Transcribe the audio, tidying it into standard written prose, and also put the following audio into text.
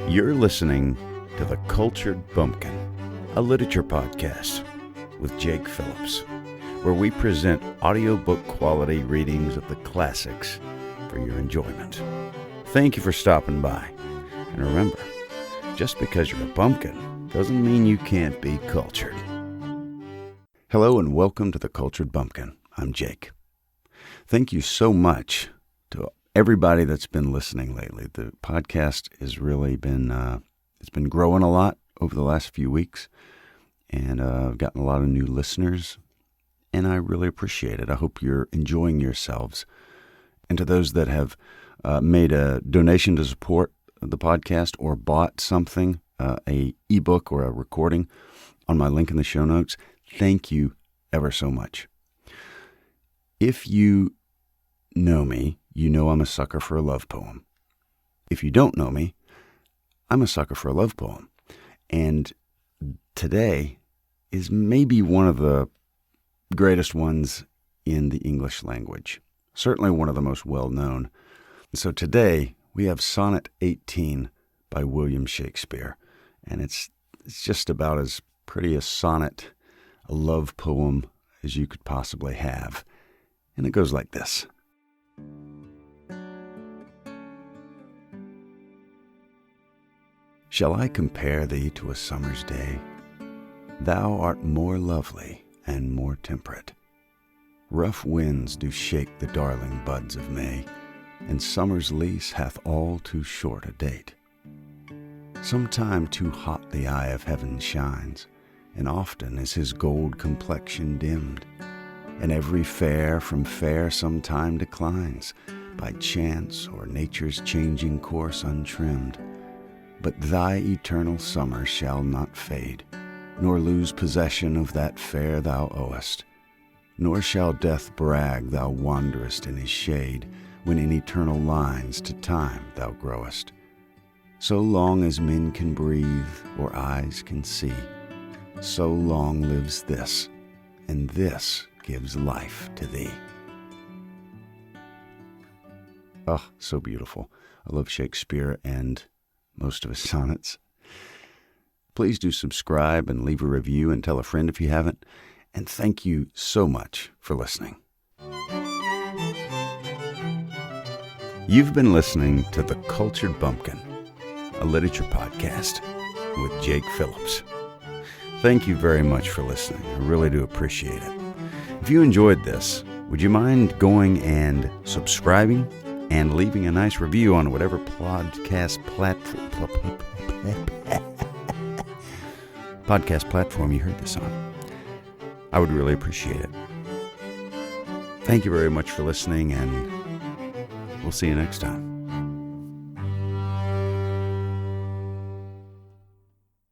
You're listening to The Cultured Bumpkin, a literature podcast with Jake Phillips, where we present audiobook quality readings of the classics for your enjoyment. Thank you for stopping by. And remember, just because you're a bumpkin doesn't mean you can't be cultured. Hello and welcome to The Cultured Bumpkin. I'm Jake. Thank you so much to everybody that's been listening lately. The podcast has really been, it's been growing a lot over the last few weeks, and I've gotten a lot of new listeners, and I really appreciate it. I hope you're enjoying yourselves. And to those that have made a donation to support the podcast or bought something, a ebook or a recording on my link in the show notes, thank you ever so much. If you know me, you know I'm a sucker for a love poem. If you don't know me, I'm a sucker for a love poem. And today is maybe one of the greatest ones in the English language. Certainly one of the most well-known. So today we have Sonnet 18 by William Shakespeare. And it's just about as pretty a sonnet, a love poem, as you could possibly have. And it goes like this. Shall I compare thee to a summer's day? Thou art more lovely and more temperate. Rough winds do shake the darling buds of May, and summer's lease hath all too short a date. Sometime too hot the eye of heaven shines, and often is his gold complexion dimmed, and every fair from fair sometime declines, by chance or nature's changing course untrimmed. But thy eternal summer shall not fade, nor lose possession of that fair thou owest, nor shall death brag thou wanderest in his shade, when in eternal lines to time thou growest. So long as men can breathe or eyes can see, so long lives this, and this gives life to thee. Oh, so beautiful. I love Shakespeare and most of his sonnets. Please do subscribe and leave a review and tell a friend if you haven't. And thank you so much for listening. You've been listening to The Cultured Bumpkin, a literature podcast with Jake Phillips. Thank you very much for listening. I really do appreciate it. If you enjoyed this, would you mind going and subscribing and leaving a nice review on whatever podcast platform you heard this on? I would really appreciate it. Thank you very much for listening, and we'll see you next time.